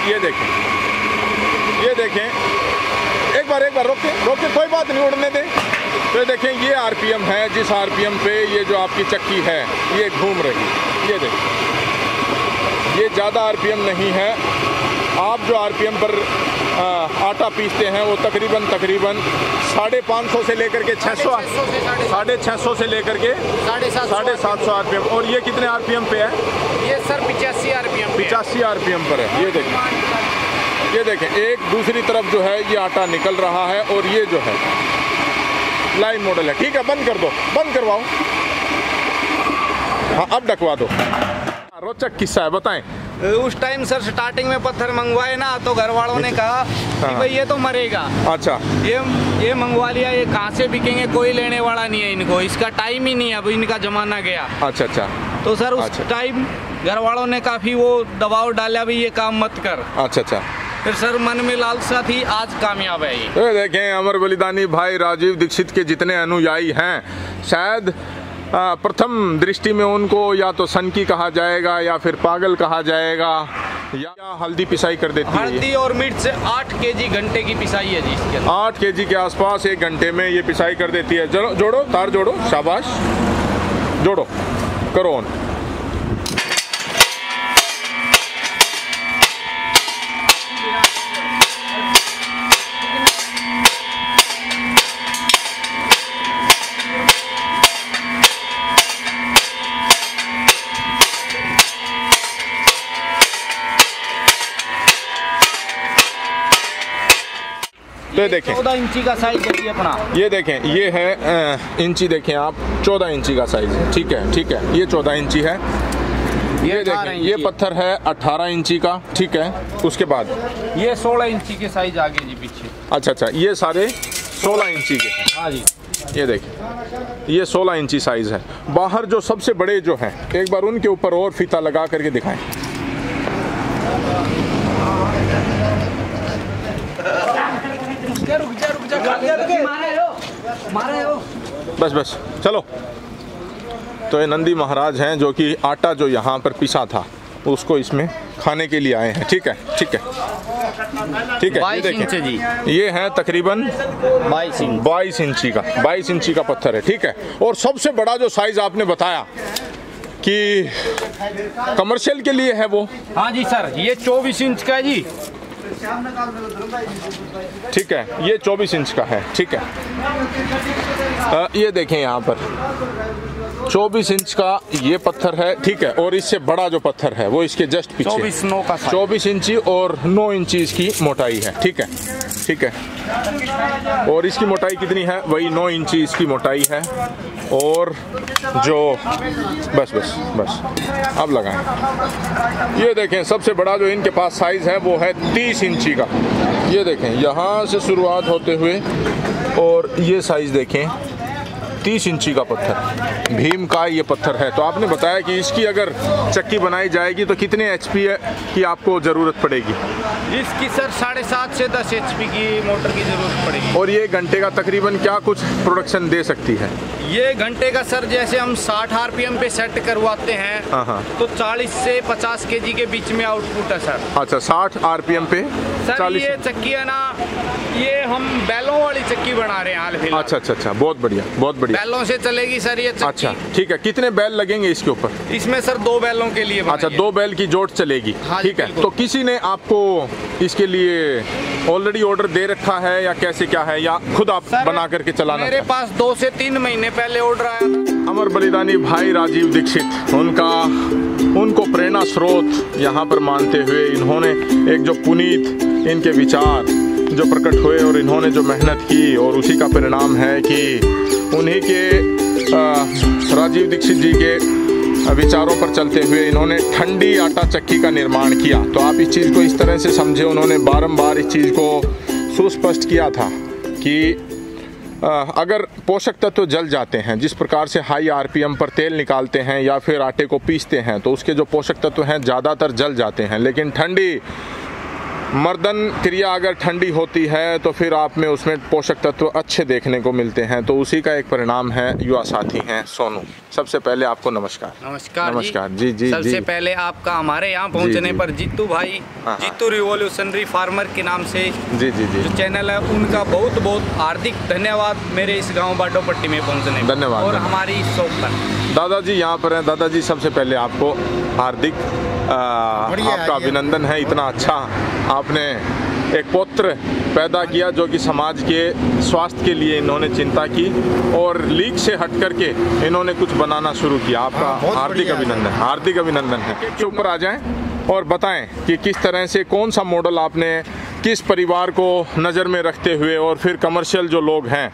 ये देखें, ये देखें, एक बार रोके, कोई बात नहीं, उड़ने दें। तो ये देखें, ये आरपीएम है जिस आरपीएम पे ये जो आपकी चक्की है ये घूम रही। ये देखें, ये ज़्यादा आरपीएम नहीं है। आप जो आरपीएम पर आटा पीसते हैं वो तकरीबन 550 से लेकर के 600, 650 से लेकर के 750 आरपीएम। और ये कितने आरपीएम पे है? ये सर 85 आरपीएम, 85 आरपीएम पर है। ये देखें, एक दूसरी तरफ जो है ये आटा निकल रहा है और ये जो है लाइन मॉडल है। ठीक है, बंद कर दो, बंद करवाओ। हाँ, अब ढकवा दो। रोचक किस्सा है, बताएं। उस टाइम सर स्टार्टिंग में पत्थर मंगवाए ना तो घर वालों ने कहा कि भाई ये तो मरेगा। अच्छा, ये मंगवा लिया, ये कहाँ से बिकेंगे, कोई लेने वाला नहीं है इनको, इसका टाइम ही नहीं है, अब इनका जमाना गया। अच्छा। तो सर उस टाइम घर वालों ने काफी वो दबाव डाला, भाई ये काम मत कर। अच्छा। फिर सर मन में लालसा थी, आज कामयाब है ये। देखें, अमर बलिदानी भाई राजीव दीक्षित के जितने अनुयायी हैं, शायद प्रथम दृष्टि में उनको या तो सनकी कहा जाएगा या फिर पागल कहा जाएगा, या हल्दी पिसाई कर देती है। हल्दी और मिर्च 8 केजी घंटे की पिसाई है जी इसके अंदर। 8 केजी के आसपास 1 घंटे में ये पिसाई कर देती है। चलो जोड़ो, तार जोड़ो, शाबाश, जोड़ो, करो ऑन। तो देखें 14 इंची का साइज है अपना। ये देखें, ये है इंची, देखें आप, 14 इंची का साइज है। ठीक है, ये 14 इंची है। ये देखें, ये पत्थर है 18 इंची का। ठीक है, उसके बाद ये 16 इंची के साइज आगे जी पीछे। अच्छा, ये सारे 16 इंची के हैं। हाँ जी, ये देखें, ये 16 इंची साइज है। बाहर जो सबसे बड़े जो हैं, एक बार उनके ऊपर और फीता लगा करके दिखाएं। रुक जा, बस चलो। तो ये नंदी महाराज हैं जो कि आटा जो यहाँ पर पिसा था उसको इसमें खाने के लिए आए हैं। ठीक है। ये देखें, ये है तकरीबन 22 इंची का पत्थर है। ठीक है, और सबसे बड़ा जो साइज आपने बताया कि कमर्शियल के लिए है वो। हाँ जी सर, ये 24 इंच का है जी। ठीक है, ये 24 इंच का है। ठीक है, ये देखें यहाँ पर 24 इंच का ये पत्थर है। ठीक है, और इससे बड़ा जो पत्थर है वो इसके जस्ट पीछे 24 इंची और 9 इंची इसकी मोटाई है। ठीक है, और इसकी मोटाई कितनी है? वही 9 इंची इसकी मोटाई है। और जो बस अब लगाएं। ये देखें, सबसे बड़ा जो इनके पास साइज है वो है 30 इंची का। ये देखें, यहाँ से शुरुआत होते हुए और ये साइज देखें, 30 इंची का पत्थर, भीम का ये पत्थर है। तो आपने बताया कि इसकी अगर चक्की बनाई जाएगी तो कितने एचपी की आपको ज़रूरत पड़ेगी? इसकी सर 7.5 से 10 एचपी की मोटर की ज़रूरत पड़ेगी। और ये घंटे का तकरीबन क्या कुछ प्रोडक्शन दे सकती है? ये घंटे का सर जैसे हम 60 आरपीएम पे सेट करवाते हैं तो 40 से 50 केजी के बीच में आउटपुट है सर। अच्छा, 60 आरपीएम पे सर 40। ये चक्की है ना, ये हम बैलों वाली चक्की बना रहे हैं हाल फिलहाल। अच्छा, बहुत बढ़िया। बैलों से चलेगी सर ये चक्की। अच्छा, ठीक है। कितने बैल लगेंगे इसके ऊपर? इसमें सर 2 बैलों के लिए। अच्छा, 2 बैल की जोड़ चलेगी। हाँ, ठीक है। तो किसी ने आपको इसके लिए ऑलरेडी ऑर्डर दे रखा है या कैसे क्या है, या खुद आप बना करके चलाना? मेरे पास 2 से 3 महीने पहले ऑर्डर आया था। अमर बलिदानी भाई राजीव दीक्षित, उनको प्रेरणा स्रोत यहाँ पर मानते हुए इन्होंने एक जो पुनीत इनके विचार जो प्रकट हुए और इन्होंने जो मेहनत की, और उसी का परिणाम है कि उन्हीं के राजीव दीक्षित जी के विचारों पर चलते हुए इन्होंने ठंडी आटा चक्की का निर्माण किया। तो आप इस चीज़ को इस तरह से समझे, उन्होंने बारंबार इस चीज़ को सुस्पष्ट किया था कि अगर पोषक तत्व जल जाते हैं, जिस प्रकार से हाई आरपीएम पर तेल निकालते हैं या फिर आटे को पीसते हैं, तो उसके जो पोषक तत्व हैं ज़्यादातर जल जाते हैं। लेकिन ठंडी मर्दन क्रिया अगर ठंडी होती है तो फिर आप में उसमें पोषक तत्व अच्छे देखने को मिलते हैं। तो उसी का एक परिणाम है, युवा साथी हैं सोनू। सबसे पहले आपको नमस्कार। नमस्कार जी जी। सबसे पहले आपका हमारे यहाँ पहुँचने पर जीतू भाई, जीतू रिवॉल्यूशनरी फार्मर के नाम से जी जी जी जो चैनल है उनका बहुत बहुत हार्दिक धन्यवाद मेरे इस गांव बाडोपट्टी में पहुंचने में। धन्यवाद। और हमारी शॉप पर दादाजी यहाँ पर हैं। दादाजी सबसे पहले आपको हार्दिक आपका अभिनंदन है। इतना अच्छा आपने एक पुत्र पैदा किया जो कि समाज के स्वास्थ्य के लिए इन्होंने चिंता की और लीक से हट करके इन्होंने कुछ बनाना शुरू किया। आपका हार्दिक अभिनंदन, हार्दिक अभिनंदन है। के ऊपर आ जाएं और बताएं कि किस तरह से कौन सा मॉडल आपने किस परिवार को नज़र में रखते हुए और फिर कमर्शियल जो लोग हैं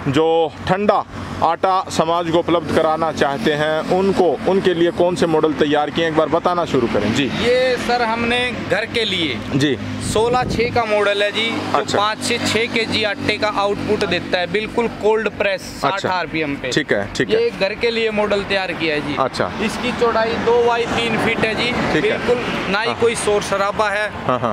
जो ठंडा आटा समाज को उपलब्ध कराना चाहते हैं उनके लिए कौन से मॉडल तैयार किए, एक बार बताना शुरू करें जी। ये सर हमने घर के लिए जी 16/6 का मॉडल है जी, जो अच्छा। 5 से 6 kg आटे का आउटपुट देता है, बिल्कुल कोल्ड प्रेस 60 RPM पे। ठीक है ठीक है। ये घर के लिए मॉडल तैयार किया है जी। अच्छा। इसकी चौड़ाई 2 बाई 3 फीट है जी, बिल्कुल ना ही कोई शोर शराबा है।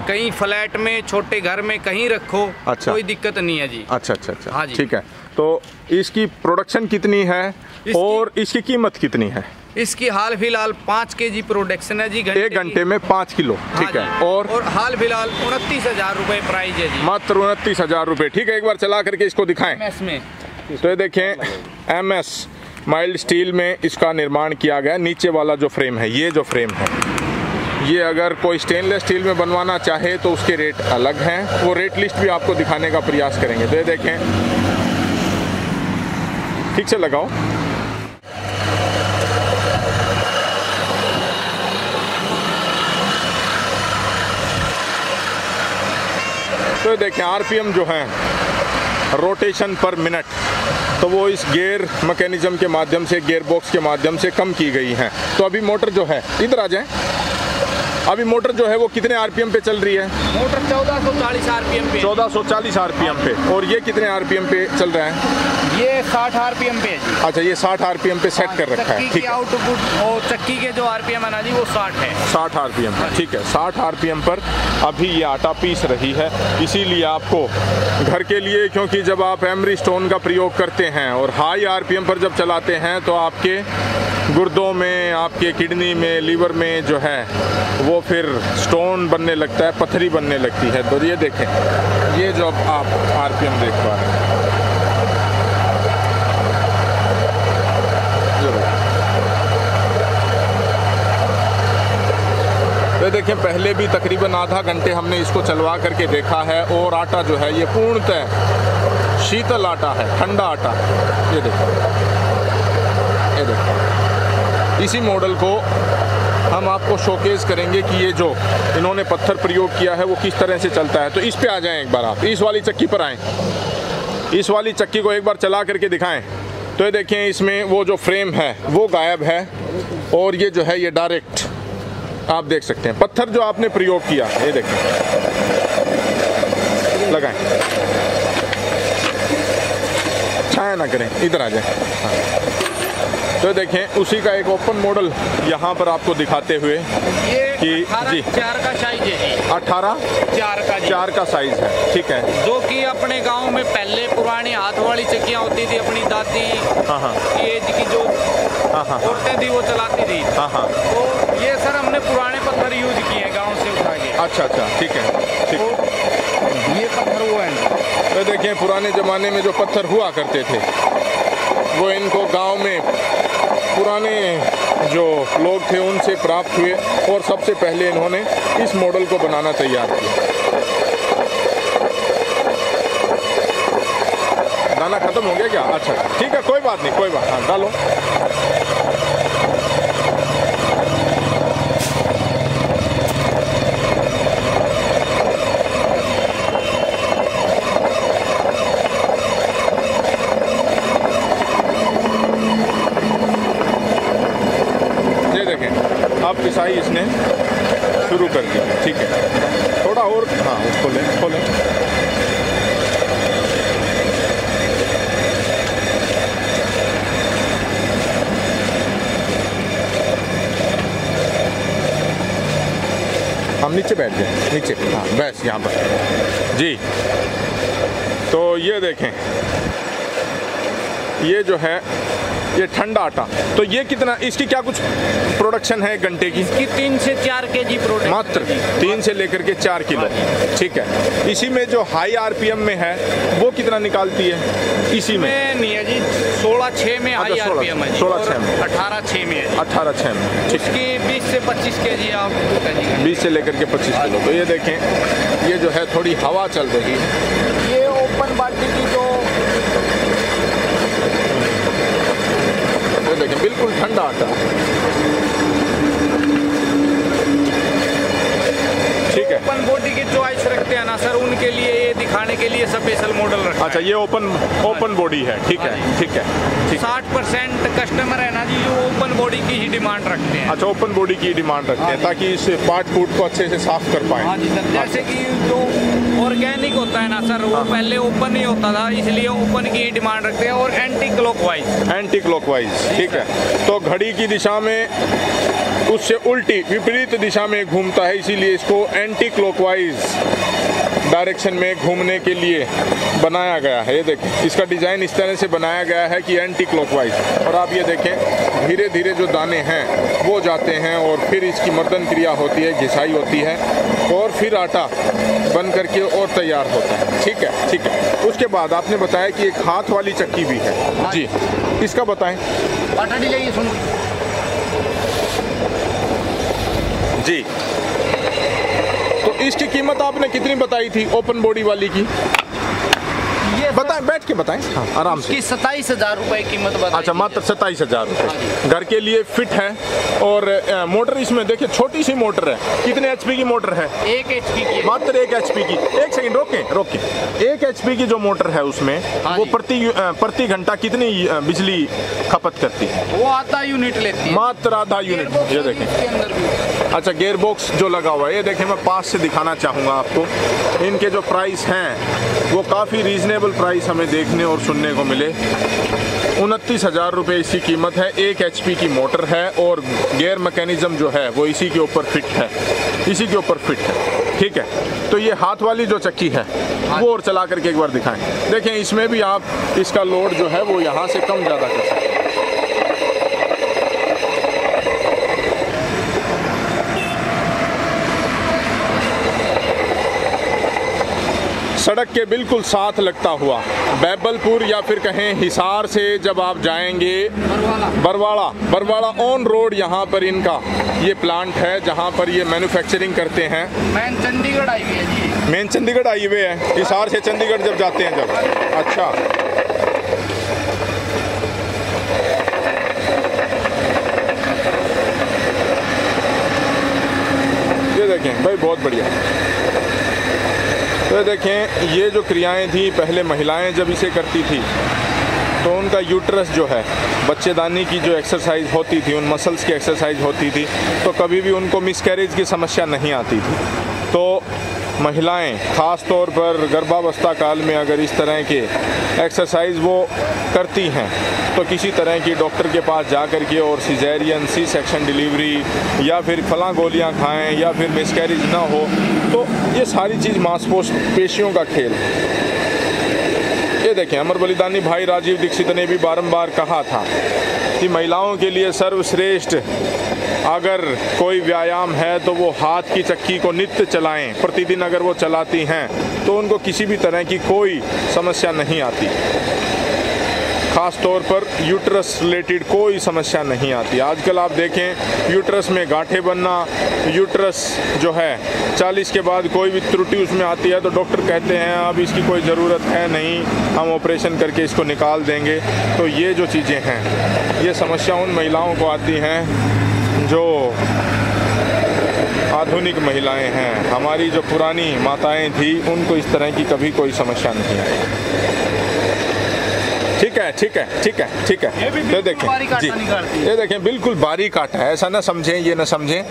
कहीं फ्लैट में छोटे घर में कहीं रखो कोई दिक्कत नहीं है जी। अच्छा अच्छा अच्छा। हाँ जी ठीक है। तो इसकी प्रोडक्शन कितनी है और इसकी कीमत कितनी है? इसकी हाल फिलहाल 5 kg प्रोडक्शन है जी, एक घंटे में 5 किलो। ठीक है। और हाल फिलहाल 29,000 रुपए प्राइस है जी, मात्र 29,000 रुपए। ठीक है, एक बार चला करके इसको दिखाएं। में तो ये देखें MS माइल्ड स्टील में इसका निर्माण किया गया। नीचे वाला जो फ्रेम है, ये जो फ्रेम है, ये अगर कोई स्टेनलेस स्टील में बनवाना चाहे तो उसके रेट अलग हैं। वो रेट लिस्ट भी आपको दिखाने का प्रयास करेंगे। तो ये देखें, ठीक से लगाओ। तो देखें RPM जो है रोटेशन पर मिनट, तो वो इस गियर मैकेनिज्म के माध्यम से, गियर बॉक्स के माध्यम से कम की गई हैं। तो अभी मोटर जो है, इधर आ जाएं, अभी मोटर जो है वो कितने RPM पे चल रही है? मोटर 1440 RPM पे। 1440 RPM पे। और ये कितने RPM पे चल रहा है? ये 60 RPM पे है जी। अच्छा, ये 60 RPM पे सेट कर रखा है। ठीक है। आउटपुट और चक्की के जो RPM है ना जी, वो 60 है। 60 RPM पर। ठीक है, 60 RPM पर अभी ये आटा पीस रही है। इसीलिए आपको घर के लिए, क्योंकि जब आप एमरी स्टोन का प्रयोग करते हैं और हाई RPM पर जब चलाते हैं तो आपके गुर्दों में, आपके किडनी में, लीवर में जो है वो फिर स्टोन बनने लगता है, पथरी बनने लगती है। तो ये देखें, ये जो आप RPM देख पा रहे हैं, तो देखें पहले भी तकरीबन आधा घंटे हमने इसको चलवा करके देखा है और आटा जो है ये पूर्णतः शीतल आटा है, ठंडा आटा। ये देखो, ये देखो। इसी मॉडल को हम आपको शोकेस करेंगे कि ये जो इन्होंने पत्थर प्रयोग किया है वो किस तरह से चलता है। तो इस पे आ जाएं एक बार, आप इस वाली चक्की पर आएँ, इस वाली चक्की को एक बार चला करके दिखाएं। तो ये देखें, इसमें वो जो फ्रेम है वो गायब है और ये जो है ये डायरेक्ट आप देख सकते हैं। पत्थर जो आपने प्रयोग किया, ये देखें, लगाएं, छाया ना करें, इधर आ जाएं। हाँ। तो देखें उसी का एक ओपन मॉडल यहाँ पर आपको दिखाते हुए कि जी 4 का साइज है जी, 18 4 का साइज है। ठीक है। जो कि अपने गांव में पहले पुरानी हाथ वाली चक्कियाँ होती थी, अपनी दादी की एज की जो औरतें थी वो चलाती थी। तो ये सर हमने पुराने पत्थर यूज किए गाँव से उठा के। अच्छा अच्छा, ठीक है, ठीक है। ये पत्थर वो है। तो देखें पुराने ज़माने में जो पत्थर हुआ करते थे वो इनको गांव में पुराने जो लोग थे उनसे प्राप्त हुए और सबसे पहले इन्होंने इस मॉडल को बनाना तैयार किया। दाना खत्म हो गया क्या? अच्छा ठीक है, कोई बात नहीं, कोई बात। हाँ, डालो। अब पिसाई इसने शुरू कर दी। ठीक है, थोड़ा और, हाँ उसको लें, खोलें। हम नीचे बैठ जाए, नीचे, हाँ बस यहाँ पर जी। तो ये देखें, ये जो है ये ठंडा आटा। तो ये कितना, इसकी क्या कुछ प्रोडक्शन है घंटे की? इसकी 3 से 4 केजी प्रोडक्शन, मात्र 3 से लेकर के 4 किलो। ठीक है। इसी में जो हाई आरपीएम में है वो कितना निकालती है? इसी में नहीं है जी, 16.6 में हाई आरपीएम है, 16.6 में, 18.6 में है, 18.6 में। इसकी 20 से 25 केजी आप 20 से लेकर के 25 किलो। तो ये देखें, ये जो है थोड़ी हवा चल रही है। ये ओपन बाल्टी की जो, ये देखें बिल्कुल ठंडा आटा। ठीक है। ओपन बॉडी की चॉइस रखते हैं ना सर, उनके लिए ये दिखाने के लिए स्पेशल मॉडल रखा अच्छा, ये ओपन बॉडी है। ठीक है, ठीक है। 60% कस्टमर है ना जी, जो ओपन बॉडी की ही डिमांड रखते हैं। अच्छा, ओपन बॉडी की डिमांड रखते हैं ताकि इस पार्ट फूट को अच्छे से साफ कर पाए। हाँ जी सर, जैसे कि जो ऑर्गेनिक होता है ना सर, वो पहले ओपन ही होता था, इसलिए ओपन की ही डिमांड रखते हैं। और एंटी क्लॉकवाइज। ठीक है। तो घड़ी की दिशा में उससे उल्टी विपरीत दिशा में घूमता है, इसीलिए इसको एंटी क्लॉकवाइज डायरेक्शन में घूमने के लिए बनाया गया है। ये देखें, इसका डिज़ाइन इस तरह से बनाया गया है कि एंटी क्लॉकवाइज। और आप ये देखें, धीरे धीरे जो दाने हैं वो जाते हैं और फिर इसकी मर्दन क्रिया होती है, घिसाई होती है और फिर आटा बन करके और तैयार होता है। ठीक है, ठीक है। उसके बाद आपने बताया कि एक हाथ वाली चक्की भी है जी, इसका बताएं। आटा डिले सुन जी, तो इसकी कीमत आपने कितनी बताई थी ओपन बॉडी वाली की? ये बताएं, बैठ के बताएं। हाँ, आराम से। 27,000 रुपए कीमत बताई। अच्छा, मात्र 27,000 रुपये घर के लिए फिट है। और मोटर इसमें देखिए छोटी सी मोटर है। कितने एचपी की मोटर है? 1 HP की। मात्र 1 HP की। एक सेकंड रोके। 1 HP की जो मोटर है उसमें वो प्रति घंटा कितनी बिजली खपत करती है? वो आधा यूनिट लेती है। मात्र आधा यूनिट। ये देखें। अच्छा, गियर बॉक्स जो लगा हुआ है, ये देखें, मैं पास से दिखाना चाहूँगा आपको। इनके जो प्राइस हैं वो काफ़ी रीजनेबल प्राइस हमें देखने और सुनने को मिले। 29,000 रुपये इसकी कीमत है। 1 HP की मोटर है और गियर मैकेनिज्म जो है वो इसी के ऊपर फिट है। ठीक है। तो ये हाथ वाली जो चक्की है वो और चला करके एक बार दिखाएं। देखें, इसमें भी आप इसका लोड जो है वो यहाँ से कम ज़्यादा कर सकते हैं। सड़क के बिल्कुल साथ लगता हुआ बैबलपुर या फिर कहें हिसार से जब आप जाएंगे बरवाड़ा ऑन रोड, यहाँ पर इनका ये प्लांट है जहाँ पर ये मैन्युफैक्चरिंग करते हैं। मेन चंडीगढ़ हाईवे है जी। मेन चंडीगढ़ हाईवे है, हिसार से चंडीगढ़ जब जाते हैं जब। अच्छा, ये देखें भाई, बहुत बढ़िया। तो देखें, ये जो क्रियाएं थी पहले महिलाएं जब इसे करती थी तो उनका यूट्रस जो है, बच्चेदानी की जो एक्सरसाइज होती थी, उन मसल्स की एक्सरसाइज होती थी, तो कभी भी उनको मिसकैरेज की समस्या नहीं आती थी। तो महिलाएं ख़ास तौर पर गर्भावस्था काल में अगर इस तरह के एक्सरसाइज वो करती हैं तो किसी तरह की डॉक्टर के पास जा कर के और सिजेरियन सी सेक्शन डिलीवरी या फिर फलां गोलियां खाएं या फिर मिसकैरेज ना हो, तो ये सारी चीज़ मांसपेशियों का खेल। ये देखें, अमर बलिदानी भाई राजीव दीक्षित ने भी बारंबार कहा था कि महिलाओं के लिए सर्वश्रेष्ठ अगर कोई व्यायाम है तो वो हाथ की चक्की को नित्य चलाएं। प्रतिदिन अगर वो चलाती हैं तो उनको किसी भी तरह की कोई समस्या नहीं आती, ख़ास तौर पर यूट्रस रिलेटेड कोई समस्या नहीं आती। आजकल आप देखें, यूट्रस में गांठें बनना, यूट्रस जो है 40 के बाद कोई भी त्रुटि उसमें आती है तो डॉक्टर कहते हैं अब इसकी कोई ज़रूरत है नहीं, हम ऑपरेशन करके इसको निकाल देंगे। तो ये जो चीज़ें हैं, ये समस्या उन महिलाओं को आती हैं जो आधुनिक महिलाएं हैं। हमारी जो पुरानी माताएं थी उनको इस तरह की कभी कोई समस्या नहीं आई। ठीक है, ठीक है, ठीक है, ठीक है। ये देखें जी, ये देखें, बिल्कुल बारीक आटा है। ऐसा ना समझें, ये ना समझें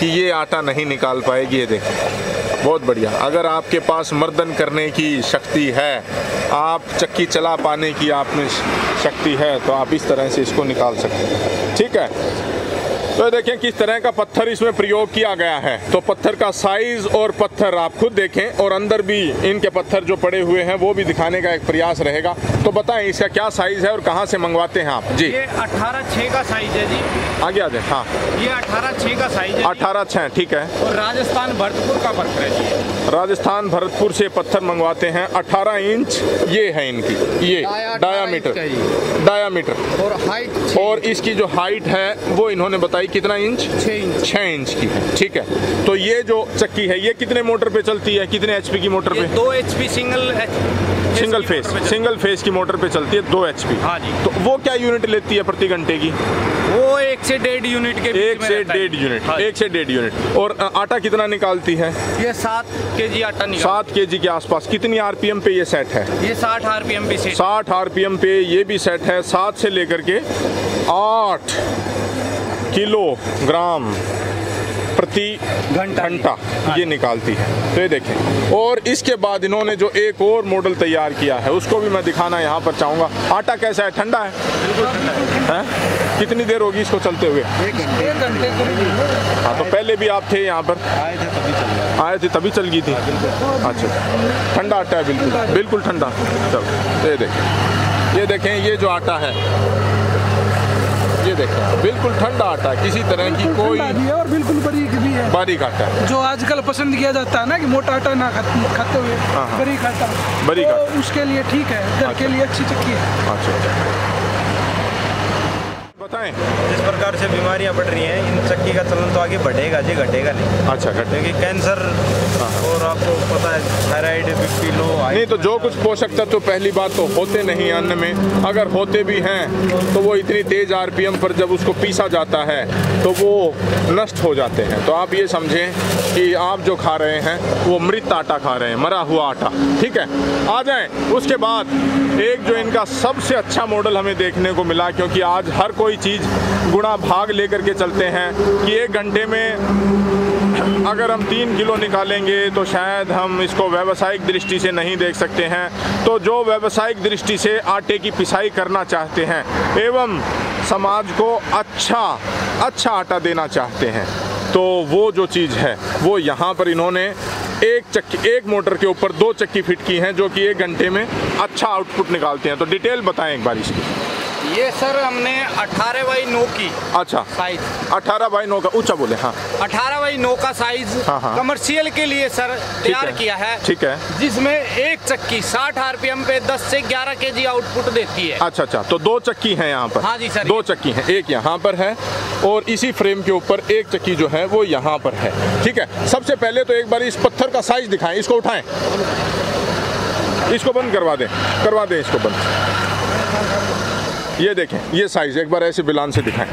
कि ये आटा नहीं निकाल पाएगी। ये देखें, बहुत बढ़िया। अगर आपके पास मर्दन करने की शक्ति है, आप चक्की चला पाने की आप में शक्ति है, तो आप इस तरह से इसको निकाल सकते हैं। ठीक है। तो देखें किस तरह का पत्थर इसमें प्रयोग किया गया है। तो पत्थर का साइज और पत्थर आप खुद देखें, और अंदर भी इनके पत्थर जो पड़े हुए हैं वो भी दिखाने का एक प्रयास रहेगा। तो बताएं इसका क्या साइज है और कहाँ से मंगवाते हैं आप? जी, ये 18/6 का साइज है जी। आगे आ जाए। हाँ, ये 18/6 का साइज है। 18/6, ठीक है। और राजस्थान भरतपुर का पत्थर है जी। राजस्थान भरतपुर से पत्थर मंगवाते हैं। 18 इंच ये है इनकी, ये डायामीटर और हाइट, और इसकी जो हाइट है वो इन्होंने बताई कितना इंच? 6 इंच की है, ठीक है। तो ये जो चक्की है ये कितने मोटर पे चलती है, कितने HP की मोटर पे? 2 HP सिंगल फेस की मोटर पे चलती है, 2 HP। हाँ जी। तो वो क्या यूनिट लेती है प्रति घंटे की? वो 1 से 1.5 यूनिट के बीच 1 से 1.5 यूनिट। हाँ। 1 से 1.5 यूनिट। और आटा कितना निकालती है? ये 7 kg आटा निकालती है। 7 kg के आसपास। कितनी RPM पे ये सेट है? ये 60 RPM पे सेट। 60 RPM पे ये भी सेट है। 7 से लेकर के 8 किलोग्राम प्रति घंटा ये निकालती है। तो ये देखें, और इसके बाद इन्होंने जो एक और मॉडल तैयार किया है उसको भी मैं दिखाना यहाँ पर चाहूँगा। आटा कैसा है? ठंडा है? बिल्कुल ठंडा है। कितनी देर होगी इसको चलते हुए? 1 घंटे। हाँ, तो पहले भी आप थे यहाँ पर? आए थे तभी चल गई थी। अच्छा, ठंडा आटा है, बिल्कुल ठंडा। चलो ये देखें ये जो आटा है, ये देखें बिल्कुल ठंडा आटा, किसी तरह की कोई और बिल्कुल बारीक भी है। बारीक आटा है जो आजकल पसंद किया जाता है ना कि मोटा आटा ना खाते हुए बारीक आटा, तो उसके लिए ठीक है, घर के लिए अच्छी चक्की है। अच्छा, बताएं। जिस प्रकार से बीमारियां बढ़ रही हैं, इन चक्की का चलन तो आगे बढ़ेगा जी, घटेगा नहीं। अच्छा, क्योंकि कैंसर और आपको पता है थायराइड, BP लो, नहीं तो जो कुछ पोषक तत्व तो पहली बात तो होते नहीं अन्न में, अगर होते भी हैं तो वो इतनी तेज RPM पर जब उसको पीसा जाता है तो वो नष्ट हो जाते हैं। तो आप ये समझें कि आप जो खा रहे हैं वो मृत आटा खा रहे हैं, मरा हुआ आटा, ठीक है। आ जाएं उसके बाद एक जो इनका सबसे अच्छा मॉडल हमें देखने को मिला, क्योंकि आज हर कोई चीज़ गुणा भाग लेकर के चलते हैं कि 1 घंटे में अगर हम 3 किलो निकालेंगे तो शायद हम इसको व्यावसायिक दृष्टि से नहीं देख सकते हैं। तो जो व्यावसायिक दृष्टि से आटे की पिसाई करना चाहते हैं एवं समाज को अच्छा आटा देना चाहते हैं, तो वो जो चीज़ है वो यहाँ पर इन्होंने एक मोटर के ऊपर 2 चक्की फिट की हैं जो कि 1 घंटे में अच्छा आउटपुट निकालते हैं। तो डिटेल बताएं एक बार इसकी। ये सर हमने 18/9 की। अच्छा, साइज 18/9 का, ऊंचा बोले। हाँ, 18/9 का साइज कमर्शियल के लिए सर तैयार किया है, ठीक है। जिसमें एक चक्की 60 RPM पे 10 से 11 kg आउटपुट देती है। अच्छा, तो 2 चक्की हैं यहाँ पर? हाँ जी सर, 2 चक्की हैं, एक यहाँ पर है और इसी फ्रेम के ऊपर एक चक्की जो है वो यहाँ पर है, ठीक है। सबसे पहले तो एक बार इस पत्थर का साइज दिखाएं, इसको उठाएं, इसको बंद करवा दें इसको बंद। ये देखें ये साइज एक बार ऐसे बिलान से दिखाएं।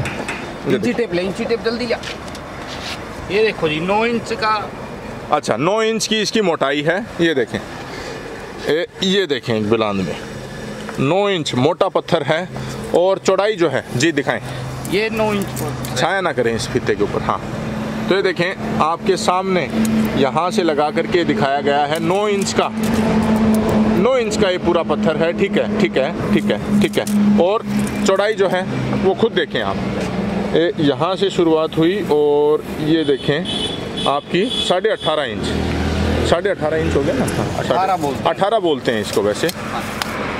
इंची टेप जल्दी जा। ये देखो जी 9 इंच का। अच्छा, 9 इंच की इसकी मोटाई है। ये देखें ये देखें एक बिलान में 9 इंच मोटा पत्थर है और चौड़ाई जो है, जी दिखाएं। ये 9 इंच, छाया ना करें इस फीते के ऊपर। हाँ, तो ये देखें आपके सामने यहाँ से लगा करके दिखाया गया है 9 इंच का ये पूरा पत्थर है, ठीक है। और चौड़ाई जो है वो खुद देखें आप, यहाँ से शुरुआत हुई और ये देखें आपकी 18.5 इंच। 18.5 इंच हो गया ना? 18 बोलते हैं इसको वैसे।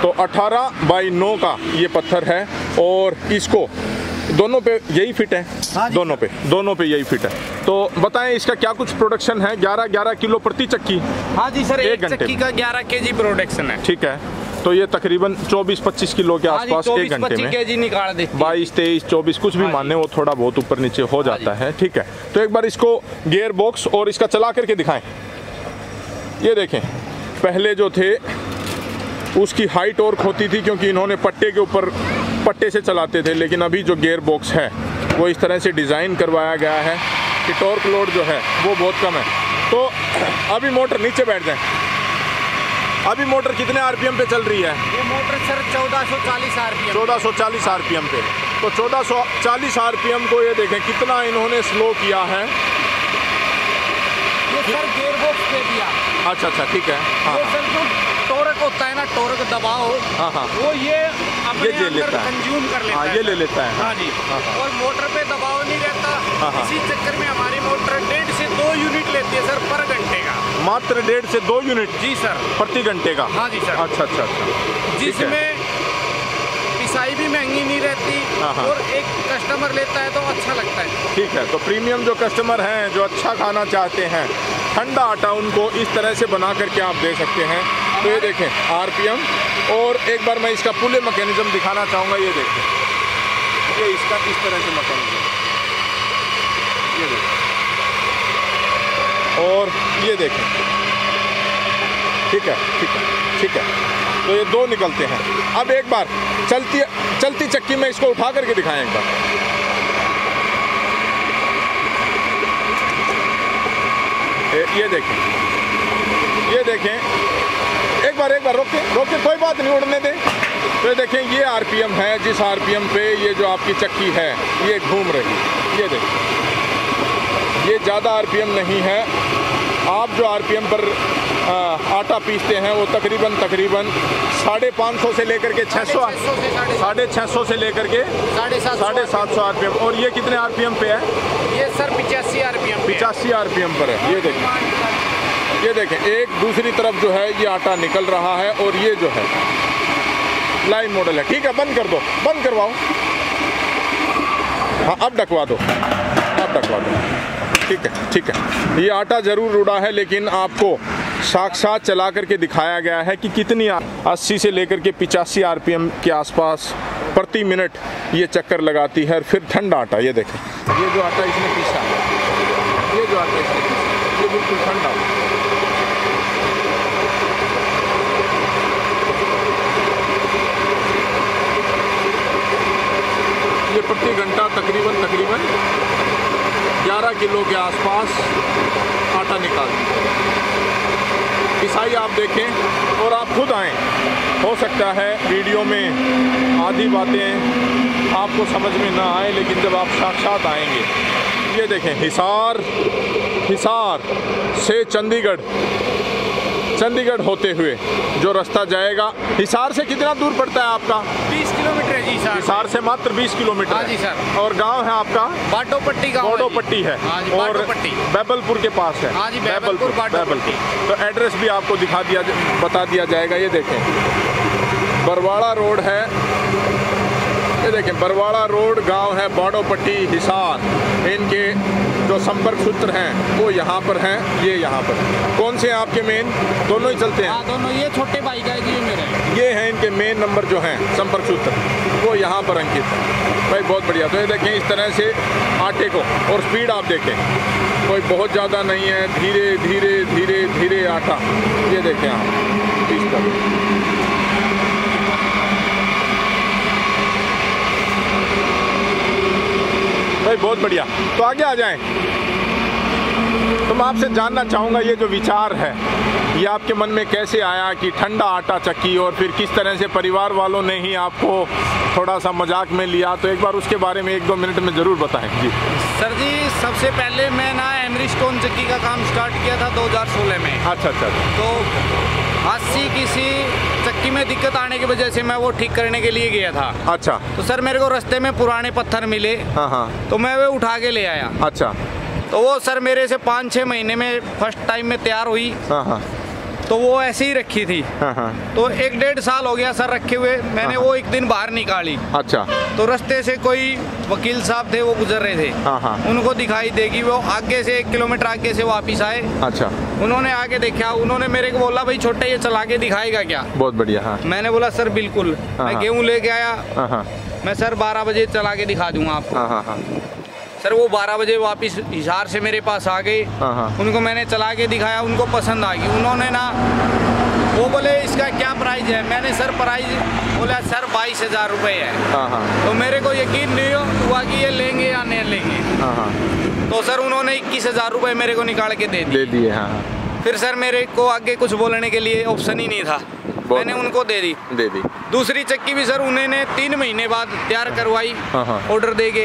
तो 18/9 का ये पत्थर है और इसको दोनों पे यही फिट है। हाँ, दोनों पे यही फिट है। तो बताएं इसका क्या कुछ प्रोडक्शन है? 11 किलो प्रति चक्की। हाँ जी सर, एक चक्की का 11 kg प्रोडक्शन है, ठीक है। तो ये तकरीबन 24-25 किलो के आसपास 1 घंटे में 22-23 kg निकाल देती है। 22-23-24 कुछ भी मानने, वो थोड़ा बहुत ऊपर नीचे हो जाता है, ठीक है। तो एक बार इसको गियर बॉक्स और इसका चला करके दिखाएं। ये देखें पहले जो थे उसकी हाइट और होती थी क्योंकि इन्होंने पट्टे से चलाते थे, लेकिन अभी जो गियर बॉक्स है वो इस तरह से डिज़ाइन करवाया गया है कि टॉर्क लोड जो है वो बहुत कम है। तो अभी मोटर नीचे बैठ जाए, अभी मोटर कितने RPM पे चल रही है? ये मोटर सर 1440 RPM। 1440 RPM पे। तो 1440 RPM को ये देखें कितना इन्होंने स्लो किया है। ये सर गियर बॉक्स दे दिया। अच्छा, ठीक है। हाँ, सर जो टॉर्क होता है ना, टॉर्क दबाव, हाँ, वो ये अपने अंदर कंज्यूम कर लेता है। ये ले लेता है। हाँ जी। और मोटर पे दबाव नहीं रहता, इसी चक्कर में हमारी मोटर 1.5 से 2 यूनिट लेती है सर पर घंटे का। मात्र 1.5 से 2 यूनिट? जी सर, प्रति घंटे का। हाँ जी सर। अच्छा अच्छा अच्छा। जिसमें पिसाई भी महंगी नहीं रहती और एक कस्टमर लेता है तो अच्छा लगता है। ठीक है, तो प्रीमियम जो कस्टमर हैं, जो अच्छा खाना चाहते हैं, ठंडा आटा उनको इस तरह से बना करके आप दे सकते हैं। तो ये देखें आरपीएम, और एक बार मैं इसका पुले मैकेनिज्म दिखाना चाहूँगा। ये देखें, ये इसका इस तरह से मैकेनिज्म, ये देखें, और ये देखें। ठीक है ठीक है ठीक है। तो ये 2 निकलते हैं। अब एक बार चलती चक्की में इसको उठा करके दिखाएं एक बार। ये देखें, ये देखें, एक बार रोके, कोई बात नहीं, उड़ने दें। तो देखें, ये आरपीएम है जिस आरपीएम पे ये जो आपकी चक्की है ये घूम रही। ये देखें, ये ज़्यादा आरपीएम नहीं है। आप जो आरपीएम पर आटा पीसते हैं वो तकरीबन 550 से लेकर के 600, 650 से लेकर के 750 आरपीएम। और ये कितने आरपीएम पे है? ये सर 85 आरपीएम। 85 आरपीएम पर है। ये देखें, ये देखें, एक दूसरी तरफ जो है ये आटा निकल रहा है और ये जो है लाइन मॉडल है। ठीक है, बंद कर दो, बंद करवाओ। हाँ, अब डकवा दो, अब डकवा दो। ठीक है ठीक है। ये आटा ज़रूर उड़ा है, लेकिन आपको साक्षात चला करके दिखाया गया है कि कितनी 80 से लेकर के 85 आरपीएम के आसपास प्रति मिनट ये चक्कर लगाती है। और फिर ठंडा आटा, ये देखें, ये जो आटा इसने पीसा है, ये जो आटा इसने पीसा, ये बिल्कुल ठंडा। ये प्रति घंटा तकरीबन 11 किलो के आसपास आटा निकालती है। पिसाई आप देखें और आप खुद आएँ। हो सकता है वीडियो में आधी बातें आपको समझ में ना आए, लेकिन जब आप साक्षात आएंगे। ये देखें, हिसार से चंडीगढ़ होते हुए जो रास्ता जाएगा। हिसार से कितना दूर पड़ता है आपका? 20 किलोमीटर है जी सर। हिसार से मात्र 20 किलोमीटर। हाँ जी सर। और गांव है आपका? बाटोपट्टी गांव। बाटोपट्टी है। हाँ जी, और बैबलपुर के पास है। हाँ जी, बैबलपुर। तो एड्रेस भी आपको बता दिया जाएगा। ये देखें, बरवाड़ा रोड है। ये देखें, बरवाड़ा रोड गांव है, बाटोपट्टी, हिसार। इनके जो संपर्क सूत्र हैं वो यहाँ पर हैं, ये यहाँ पर। कौन से आपके मेन? दोनों ही चलते हैं? हाँ, दोनों। ये छोटे भाई का है जी, मेरे। ये हैं इनके मेन नंबर जो हैं, संपर्क सूत्र, वो यहाँ पर अंकित है। भाई बहुत बढ़िया। तो ये देखें, इस तरह से आटे को, और स्पीड आप देखें, कोई बहुत ज़्यादा नहीं है, धीरे धीरे धीरे धीरे आटा। ये देखें आप, इस तरह। भाई बहुत बढ़िया। तो आगे आ जाएं। तो मैं आपसे जानना चाहूँगा, ये जो विचार है ये आपके मन में कैसे आया कि ठंडा आटा चक्की, और फिर किस तरह से परिवार वालों ने ही आपको थोड़ा सा मजाक में लिया? तो एक बार उसके बारे में 1-2 मिनट में ज़रूर बताएं। जी सर जी, सबसे पहले मैं ना एमरी स्टोन चक्की का काम स्टार्ट किया था 2016 में। अच्छा। तो हादसी किसी चक्की में दिक्कत आने की वजह से मैं वो ठीक करने के लिए गया था। अच्छा। तो सर मेरे को रास्ते में पुराने पत्थर मिले। हाँ। तो मैं वो उठा के ले आया। अच्छा। तो वो सर मेरे से 5-6 महीने में फर्स्ट टाइम में तैयार हुई। हाँ। तो वो ऐसे ही रखी थी। हाँ। तो 1-1.5 साल हो गया सर रखे हुए। मैंने वो एक दिन बाहर निकाली। अच्छा। तो रास्ते से कोई वकील साहब थे, वो गुजर रहे थे। हाँ। उनको दिखाई देगी, वो आगे से 1 किलोमीटर आगे से वापिस आए। अच्छा। उन्होंने आके देखा, उन्होंने मेरे को बोला, भाई छोटे ये चला के दिखाएगा क्या? बहुत बढ़िया। हाँ। मैंने बोला सर बिल्कुल। मैं गेहूँ लेके आया। हाँ। मैं सर 12 बजे चला के दिखा दूंगा आपको। हाँ। सर वो 12 बजे वापस हिसार से मेरे पास आ गए। उनको मैंने चला के दिखाया, उनको पसंद आ गई। उन्होंने ना, वो बोले इसका क्या प्राइस है? मैंने सर प्राइस बोला सर 22,000 रुपये है। तो मेरे को यकीन नहीं हुआ कि ये लेंगे या नहीं लेंगे। तो सर उन्होंने 21,000 रुपये मेरे को निकाल के दे दिए। फिर सर मेरे को आगे कुछ बोलने के लिए ऑप्शन ही नहीं था, मैंने उनको दे दी। दूसरी चक्की भी सर उन्होंने 3 महीने बाद तैयार करवाई, ऑर्डर देके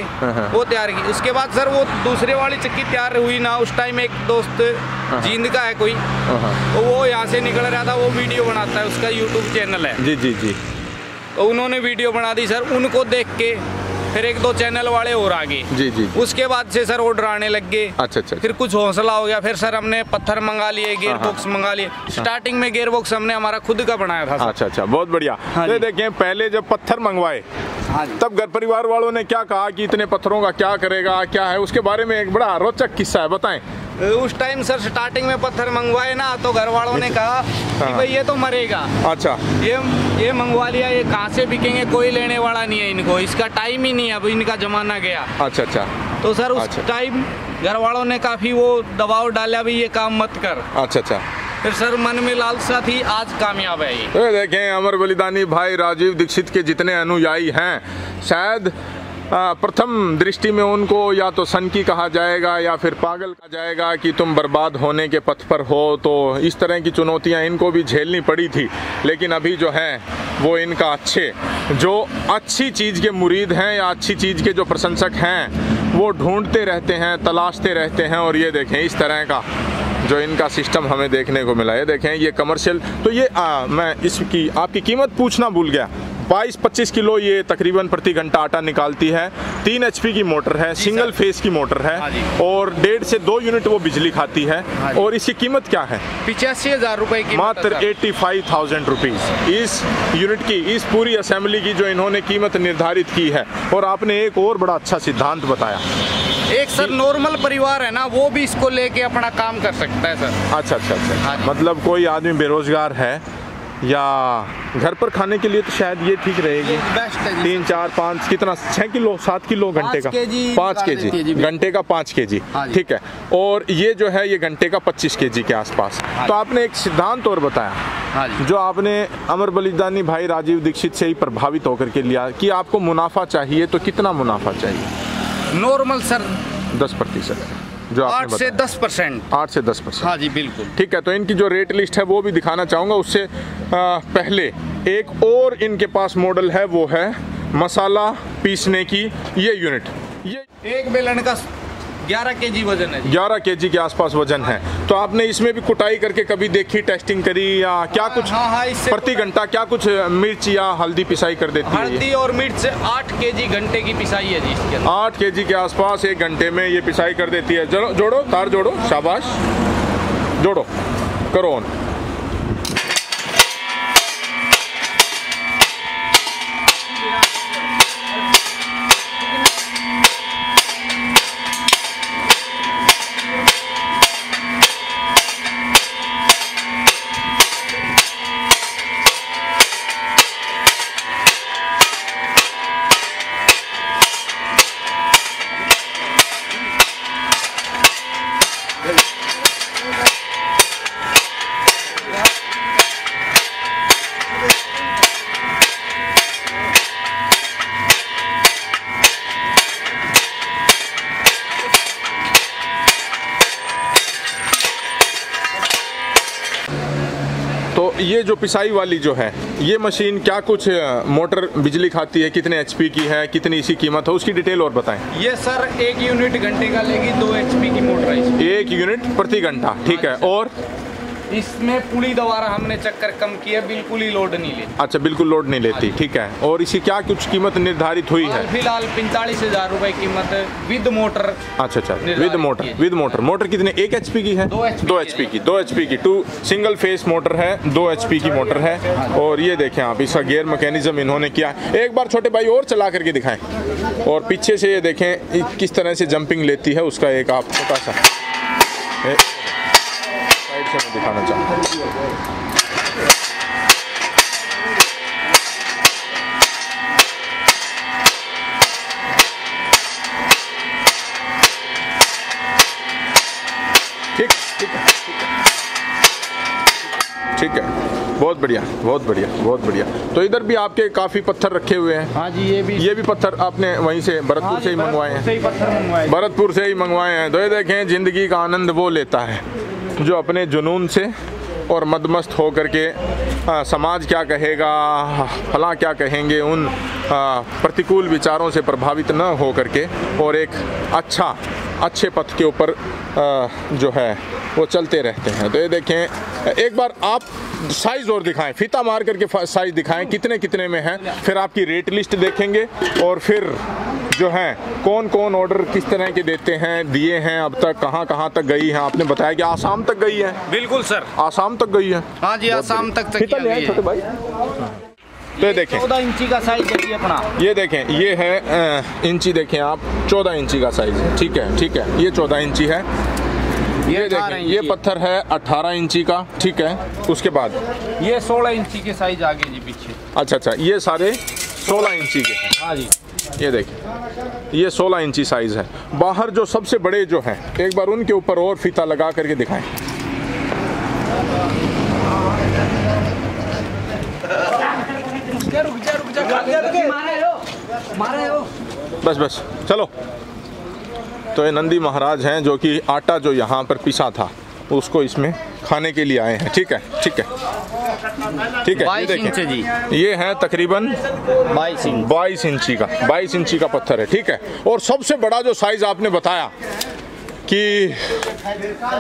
वो तैयार की। उसके बाद सर वो दूसरे वाली चक्की तैयार हुई ना, उस टाइम एक दोस्त जींद का है कोई, तो वो यहाँ से निकल रहा था, वो वीडियो बनाता है, उसका यूट्यूब चैनल है। जी। तो उन्होंने वीडियो बना दी सर। उनको देख के फिर 1-2 चैनल वाले और आगे जी। उसके बाद से सर ऑर्डर आने लग गए। अच्छा। फिर कुछ हौसला हो गया, फिर सर हमने पत्थर मंगा लिए, गियर बॉक्स मंगा लिए। स्टार्टिंग में गियर बॉक्स हमने हमारा खुद का बनाया था। अच्छा, बहुत बढ़िया। तो देखें, पहले जब पत्थर मंगवाए तब घर परिवार वालों ने क्या कहा कि इतने पत्थरों का क्या करेगा, क्या है, उसके बारे में एक बड़ा रोचक किस्सा है, बताएं। उस टाइम सर स्टार्टिंग में पत्थर मंगवाए ना, तो घर वालों ने कहा कि भाई ये तो मरेगा। अच्छा, ये मंगवा लिया, ये कहाँ से बिकेंगे, कोई लेने वाला नहीं है इनको, इसका टाइम ही नहीं है, अब इनका जमाना गया। अच्छा। तो सर उस टाइम घर वालों ने काफी वो दबाव डाला, भाई ये काम मत कर। अच्छा। फिर सर मन में लालसा थी, आज कामयाब है ये। देखें, अमर बलिदानी भाई राजीव दीक्षित के जितने अनुयायी हैं, शायद प्रथम दृष्टि में उनको या तो सनकी कहा जाएगा या फिर पागल कहा जाएगा कि तुम बर्बाद होने के पथ पर हो। तो इस तरह की चुनौतियां इनको भी झेलनी पड़ी थी, लेकिन अभी जो है वो इनका जो अच्छी चीज़ के मुरीद हैं या अच्छी चीज़ के जो प्रशंसक हैं वो ढूंढते रहते हैं, तलाशते रहते हैं। और ये देखें, इस तरह का जो इनका सिस्टम हमें देखने को मिला है। देखें, ये कमर्शियल, तो ये मैं इसकी आपकी कीमत पूछना भूल गया। 22-25 किलो ये तकरीबन प्रति घंटा आटा निकालती है। 3 HP की मोटर है, सिंगल फेस की मोटर है, और 1.5 से 2 यूनिट वो बिजली खाती है। और इसकी कीमत क्या है? 85,000 रुपए की, मात्र 85,000 रुपीज़ इस यूनिट की, इस पूरी असेंबली की जो इन्होंने कीमत निर्धारित की है। और आपने एक और बड़ा अच्छा सिद्धांत बताया, एक सर नॉर्मल परिवार है ना, वो भी इसको लेके अपना काम कर सकता है सर। अच्छा। मतलब कोई आदमी बेरोजगार है या घर पर खाने के लिए तो शायद ये ठीक रहेगी। 3, 4, 5 कितना 6 किलो 7 किलो घंटे का 5 kg घंटे का 5 kg, ठीक है। और ये जो है ये घंटे का 25 kg के आसपास। तो आपने एक सिद्धांत और बताया जो आपने अमर बलिदानी भाई राजीव दीक्षित से ही प्रभावित होकर के लिया कि आपको मुनाफा चाहिए, तो कितना मुनाफा चाहिए? नॉर्मल सर 10%, जो 8 से 10%। 8 से 10%। हाँ जी, बिल्कुल ठीक है। तो इनकी जो रेट लिस्ट है वो भी दिखाना चाहूँगा। उससे पहले एक और इनके पास मॉडल है, वो है मसाला पीसने की ये यूनिट। ये एक बेलन का 11 kg वजन है। 11 kg के आसपास वजन है। तो आपने इसमें भी कुटाई करके कभी देखी, टेस्टिंग करी या क्या कुछ? हाँ, प्रति घंटा क्या कुछ मिर्च या हल्दी पिसाई कर देती है? हल्दी और मिर्च 8 kg घंटे की पिसाई है जी इसके अंदर। 8 kg के आसपास 1 घंटे में ये पिसाई कर देती है। चलो जोड़ो, तार जोड़ो, शाबाश, जोड़ो, करो ऑन। तो ये जो पिसाई वाली जो है ये मशीन क्या कुछ मोटर बिजली खाती है, कितने HP की है, कितनी इसकी कीमत है, उसकी डिटेल और बताएं। ये सर 1 यूनिट घंटे का लेगी, 2 HP की मोटर है। 1 यूनिट प्रति घंटा, ठीक है। और इसमें पुली द्वारा हमने चक्कर कम किया, बिल्कुल ही लोड नहीं लेती। अच्छा, बिल्कुल लोड नहीं लेती, ठीक है। और इसकी क्या कुछ कीमत निर्धारित हुई है? फिलहाल 45,000 रुपए कीमत विद मोटर। अच्छा, विद मोटर। मोटर कितने? 1 HP की है? 2 HP की। 2 HP की 2 सिंगल फेस मोटर है, 2 HP की मोटर है। और ये देखें आप, इसका गियर मैकेनिज्म इन्होंने किया। एक बार छोटे भाई और चला करके दिखाएं। और पीछे से ये देखें किस तरह से जंपिंग लेती है, उसका एक आप छोटा सा साइड से मैं दिखाना चाहता हूँ। ठीक है, बहुत बढ़िया। तो इधर भी आपके काफ़ी पत्थर रखे हुए हैं। हाँ जी, ये भी पत्थर आपने वहीं से भरतपुर से ही मंगवाए हैं? भरतपुर से ही मंगवाए हैं। तो ये देखें, ज़िंदगी का आनंद वो लेता है जो अपने जुनून से और मदमस्त हो करके समाज क्या कहेगा, फलां क्या कहेंगे, उन प्रतिकूल विचारों से प्रभावित न हो करके और एक अच्छे पथ के ऊपर जो है वो चलते रहते हैं। तो ये देखें, एक बार आप साइज़ और दिखाएं, फीता मार करके साइज़ दिखाएं कितने में है, फिर आपकी रेट लिस्ट देखेंगे और फिर जो हैं कौन कौन ऑर्डर किस तरह के देते हैं, दिए हैं अब तक, कहाँ कहाँ तक गई हैं? आपने बताया कि आसाम तक गई है। बिल्कुल सर, आसाम तक गई है। हाँ जी, आसाम तक छोटे भाई। तो ये देखें 14 इंची का साइज है जी अपना। ये देखें, ये है इंची, देखें आप 14 इंची का साइज है। ठीक है, ठीक है, ये 14 इंची है। ये देखें, ये पत्थर है 18 इंची का। ठीक है, उसके बाद ये 16 इंची के साइज आगे जी पीछे। अच्छा अच्छा, ये सारे 16 इंची के हैं। हाँ जी, ये देखें, ये 16 इंची साइज है। बाहर जो सबसे बड़े जो हैं, एक बार उनके ऊपर और फीता लगा करके दिखाएं। बस बस चलो। तो ये नंदी महाराज हैं जो कि आटा जो यहाँ पर पिसा था उसको इसमें खाने के लिए आए हैं। ठीक है, ठीक है, ठीक है। 22 इंच जी, ये है तकरीबन 22 इंची का, 22 इंची का पत्थर है। ठीक है, और सबसे बड़ा जो साइज आपने बताया कि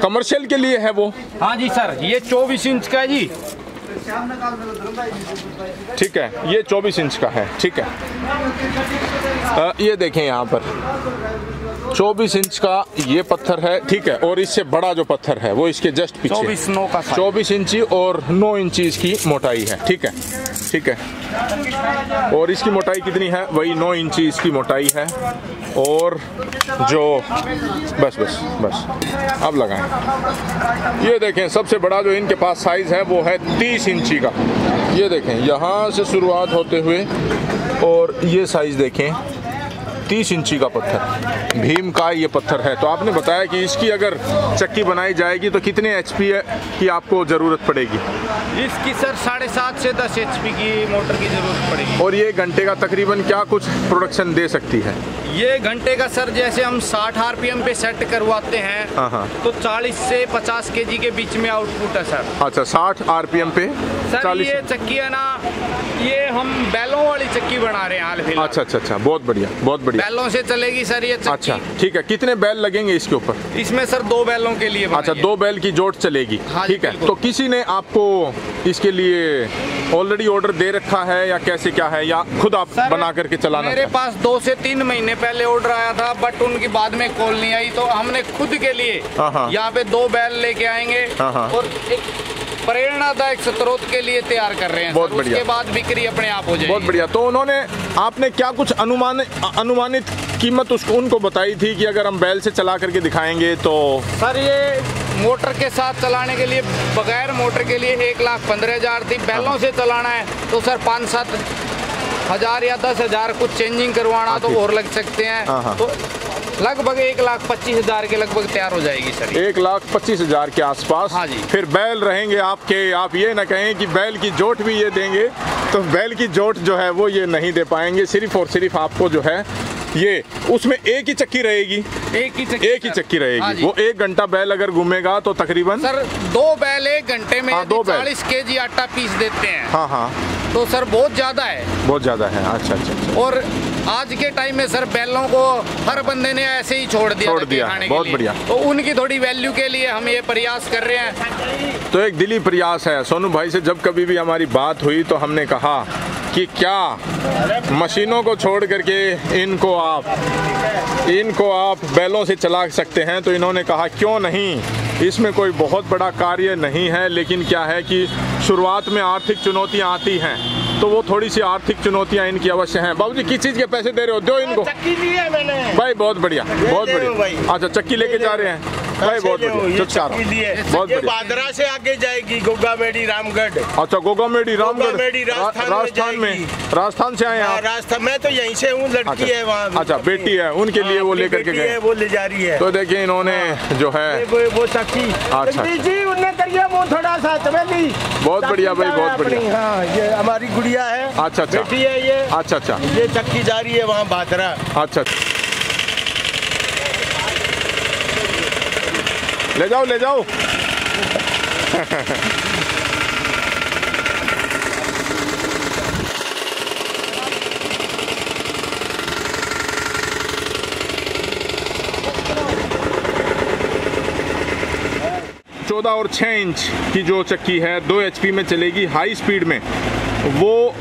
कमर्शियल के लिए है वो। हाँ जी सर, ये 24 इंच का है जी। ठीक है, ये 24 इंच का है। ठीक है, ये देखें यहाँ पर 24 इंच का ये पत्थर है। ठीक है, और इससे बड़ा जो पत्थर है वो इसके जस्ट पीछे 24 का 24 इंची और 9 इंची इसकी मोटाई है। ठीक है, ठीक है, और इसकी मोटाई कितनी है? वही 9 इंची इसकी मोटाई है। और जो बस बस बस अब लगाएं। ये देखें, सबसे बड़ा जो इनके पास साइज है वो है 30 इंची का। ये देखें, यहाँ से शुरुआत होते हुए और ये साइज देखें, 30 इंची का पत्थर, भीम का ये पत्थर है। तो आपने बताया कि इसकी अगर चक्की बनाई जाएगी तो कितने HP की आपको ज़रूरत पड़ेगी? इसकी सर 7.5 से 10 HP की मोटर की ज़रूरत पड़ेगी। और ये घंटे का तकरीबन क्या कुछ प्रोडक्शन दे सकती है? ये घंटे का सर जैसे हम 60 RPM पे सेट करवाते हैं तो 40 से 50 kg के बीच में आउटपुट है सर। अच्छा, 60 RPM पे सर 40। ये चक्की है ना, ये हम बैलों वाली चक्की बना रहे हैं हाल फिलहाल। अच्छा अच्छा अच्छा, बहुत बढ़िया, बहुत बढ़िया। बैलों से चलेगी सर ये चक्की। अच्छा, ठीक है। कितने बैल लगेंगे इसके ऊपर? इसमें सर 2 बैलों के लिए। अच्छा, 2 बैल की जोड़ चलेगी। हाँ, ठीक है, तो किसी ने आपको इसके लिए ऑलरेडी ऑर्डर दे रखा है या कैसे क्या है, या खुद आप बना करके चलाना? मेरे पास 2 से 3 महीने पहले ऑर्डर आया था, बट उनकी बाद में कॉल नहीं आई, तो हमने खुद के लिए यहाँ पे 2 बैल लेके आएंगे और एक प्रेरणादायक स्रोत के लिए तैयार कर रहे हैं। बहुत बढ़िया। उसके बाद बिक्री अपने आप हो जाएगी। बहुत बढ़िया। तो उन्होंने, आपने क्या कुछ अनुमानित कीमत उनको बताई थी कि अगर हम बैल से चला करके दिखाएंगे तो? सर ये मोटर के साथ चलाने के लिए, बगैर मोटर के लिए 1,15,000 थी। बैलों से चलाना है तो सर 5-7 हज़ार या 10,000 कुछ चेंजिंग करवाना तो और लग सकते हैं। तो लगभग 1,25,000 के लगभग तैयार हो जाएगी सर। 1,25,000 के आसपास। हाँ जी। फिर बैल रहेंगे आपके, आप ये ना कहें कि बैल की जोट भी ये देंगे, तो बैल की जोट जो है वो ये नहीं दे पाएंगे। सिर्फ और सिर्फ आपको जो है ये, उसमें एक ही चक्की रहेगी। एक ही चक्की रहेगी। हाँ, वो 1 घंटा बैल अगर घूमेगा तो तकरीबन सर 2 बैल 1 घंटे में 40 kg आटा पीस देते हैं। हाँ हाँ, तो सर बहुत ज्यादा है, बहुत ज्यादा है। अच्छा अच्छा। और आज के टाइम में सर बैलों को हर बंदे ने ऐसे ही छोड़ दिया खाने बहुत के लिए। बढ़िया। तो उनकी थोड़ी वैल्यू के लिए हम ये प्रयास कर रहे हैं। तो एक दिली प्रयास है। सोनू भाई से जब कभी भी हमारी बात हुई तो हमने कहा कि क्या मशीनों को छोड़ करके इनको आप बैलों से चला सकते हैं? तो इन्होंने कहा क्यों नहीं, इसमें कोई बहुत बड़ा कार्य नहीं है, लेकिन क्या है कि शुरुआत में आर्थिक चुनौतियां आती हैं, तो वो थोड़ी सी आर्थिक चुनौतियां इनकी अवश्य हैं। बाबूजी किस चीज़ के पैसे दे रहे हो? दो इनको। चक्की ली है मैंने भाई। बहुत बढ़िया, बहुत बढ़िया। अच्छा, चक्की लेके जा रहे हैं भाई, बहुत बढ़िया। बहुत बढ़िया। बादरा से आगे जाएगी, गोगामेडी रामगढ़। अच्छा, गोगामेडी रामगढ़ राजस्थान से आए हैं? राजस्थान, मैं तो यहीं से हूँ। लड़की है वहाँ। अच्छा, बेटी है, उनके लिए वो लेकर के गए, वो ले जा रही है। तो देखिए इन्होंने जो है वो चक्की। अच्छा जी, उन्होंने करिए वो थोड़ा सा चमेली। बहुत बढ़िया भाई, बहुत बढ़िया। हाँ, ये हमारी गुड़िया है। अच्छा अच्छा, बेटी है ये। अच्छा अच्छा, ये चक्की जा रही है वहाँ बादरा। अच्छा, ले जाओ ले जाओ। चौदह और 6 इंच की जो चक्की है 2 HP में चलेगी, हाई स्पीड में। वो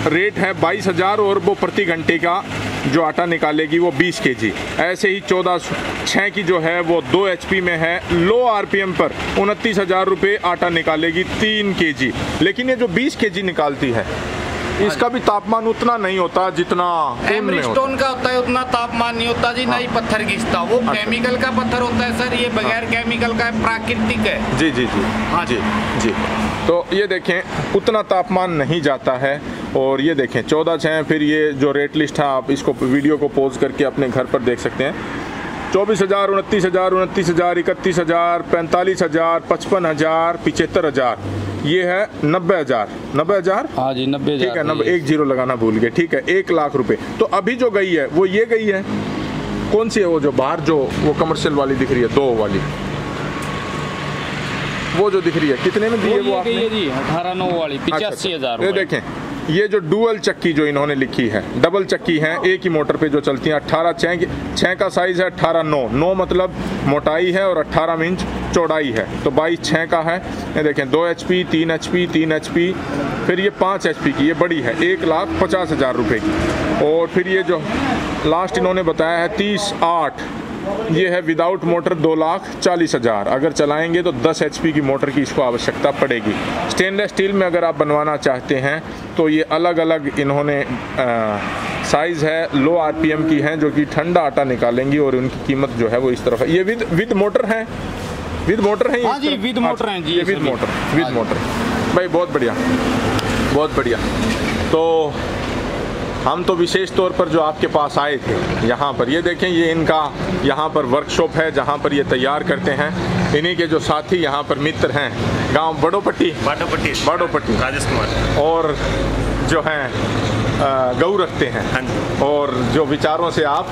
रेट है 22,000 और वो प्रति घंटे का जो आटा निकालेगी वो 20 केजी। ऐसे ही 14/6 की जो है वो 2 HP में है, लो RPM पर 29,000 रुपये आटा निकालेगी 3 केजी। लेकिन ये जो 20 केजी निकालती है इसका भी तापमान उतना नहीं होता जितना एमरिस्टोन का होता है, उतना तापमान नहीं होता जी। नहीं पत्थर घिसता, वो केमिकल का पत्थर होता है सर, ये बगैर केमिकल का है, प्राकृतिक है। जी जी जी हाँ जी जी। तो ये देखें उतना तापमान नहीं जाता है। और ये देखें 14/6, फिर ये जो रेट लिस्ट है आप इसको वीडियो को पॉज करके अपने घर पर देख सकते हैं। 24,000, 29,000, 29,000, 31,000, 45,000, 55,000, 75,000, ये है 90,000। 90,000 हाँ जी 90,000 ठीक है। 90 एक जीरो लगाना भूल गए, ठीक है। 1,00,000 रुपए। तो अभी जो गई है वो ये गई है, कौन सी है वो जो बाहर जो वो कमर्शियल वाली दिख रही है 2 वाली, वो जो दिख रही है कितने में दी है वो आपने? 18,900 वाली 85,000। ये देखें ये जो डुअल चक्की जो इन्होंने लिखी है, डबल चक्की है, एक ही मोटर पे जो चलती हैं। 18/6 का साइज है, 18/9 मतलब मोटाई है और 18 इंच चौड़ाई है, तो 22/6 का है। ये देखें 2 HP, 3 HP, 3 HP, फिर ये 5 HP की, ये बड़ी है 1,50,000 रुपये की। और फिर ये जो लास्ट इन्होंने बताया है 30/8, ये है विदाउट मोटर 2,40,000। अगर चलाएंगे तो 10 HP की मोटर की इसको आवश्यकता पड़ेगी। स्टेनलेस स्टील में अगर आप बनवाना चाहते हैं तो ये अलग अलग इन्होंने साइज़ है, लो RPM की हैं जो कि ठंडा आटा निकालेंगी और उनकी कीमत जो है वो इस तरफ है। ये विद मोटर है, विद मोटर है। हाँ जी विद मोटर हैं जी, विद मोटर भाई, बहुत बढ़िया बहुत बढ़िया। तो हम तो विशेष तौर पर जो आपके पास आए थे यहाँ पर, ये देखें ये इनका यहाँ पर वर्कशॉप है जहाँ पर ये तैयार करते हैं। इन्हीं के जो साथी यहाँ पर मित्र हैं, गांव बाडोपट्टी राजेश कुमार, और जो हैं गऊ रखते हैं, और जो विचारों से आप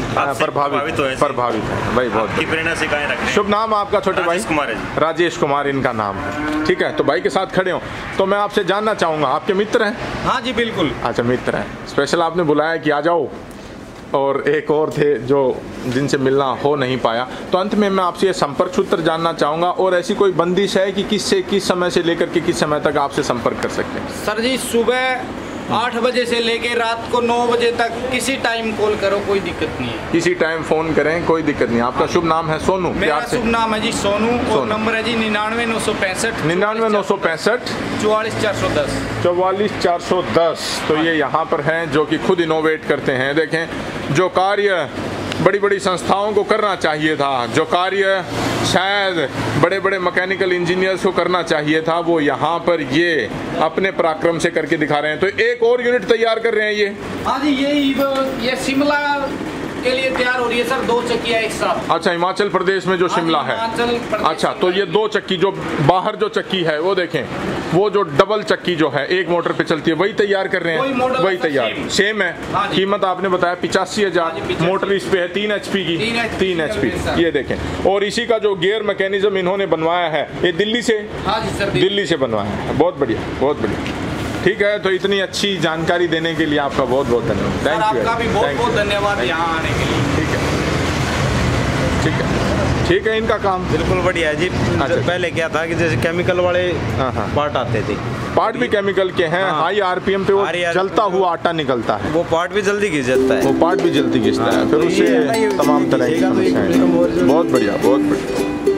प्रभावित है भाई, बहुत प्रेरणा से कायम रखते हैं। शुभ नाम आपका छोटे भाई? कुमार है, राजेश कुमार इनका नाम है, ठीक है। तो भाई के साथ खड़े हो तो मैं आपसे जानना चाहूँगा, आपके मित्र हैं? हाँ जी बिल्कुल। अच्छा मित्र हैं, स्पेशल आपने बुलाया कि आ जाओ, और एक और थे जो जिनसे मिलना हो नहीं पाया। तो अंत में मैं आपसे ये संपर्क सूत्र जानना चाहूँगा, और ऐसी कोई बंदिश है कि किस समय से लेकर के किस समय तक आपसे संपर्क कर सकते हैं? सर जी सुबह 8 बजे से लेके रात को 9 बजे तक किसी टाइम कॉल करो, कोई दिक्कत नहीं है। किसी टाइम फोन करें, कोई दिक्कत नहीं। आपका शुभ नाम है? सोनू। मेरा शुभ नाम है जी सोनू, और नंबर है जी 99,965 99,965 44,410 44,410। तो ये यहाँ पर हैं जो कि खुद इनोवेट करते हैं। देखें जो कार्य बड़ी बड़ी संस्थाओं को करना चाहिए था, जो कार्य शायद बड़े बड़े मैकेनिकल इंजीनियर्स को करना चाहिए था, वो यहाँ पर ये अपने पराक्रम से करके दिखा रहे हैं। तो एक और यूनिट तैयार कर रहे हैं ये? हाँ जी ये शिमला के लिए तैयार हो रही है सर, 2 चक्कियाँ एक साथ। अच्छा, हिमाचल प्रदेश में जो शिमला है। अच्छा, तो ये 2 चक्की जो बाहर जो चक्की है वो देखें, वो जो डबल चक्की जो है एक मोटर पे चलती है, वही तैयार कर रहे हैं? वही तैयार सेम है। कीमत आपने बताया 85,000, मोटर इस पे है 3 HP की, 3 HP। ये देखें, और इसी का जो गियर मैकेनिज्म इन्होंने बनवाया है ये दिल्ली से? हाँ जी सर, दिल्ली से बनवाया है। बहुत बढ़िया बहुत बढ़िया, ठीक है। तो इतनी अच्छी जानकारी देने के लिए आपका बहुत बहुत धन्यवाद। थैंक यू, आपका भी बहुत बहुत धन्यवाद यहाँ आने के लिए। ठीक है ठीक है ठीक है। इनका काम बिल्कुल बढ़िया है जी। अच्छा, पहले क्या था कि जैसे केमिकल वाले पार्ट आते थे, पार्ट भी केमिकल के हैं। हाई RPM पे वो जलता हुआ आटा निकलता है, वो पार्ट भी जल्दी घिस जाता है, वो पार्ट भी जल्दी घिसता है, फिर उससे तमाम तरह की समस्याएं। बहुत बढ़िया बहुत बढ़िया।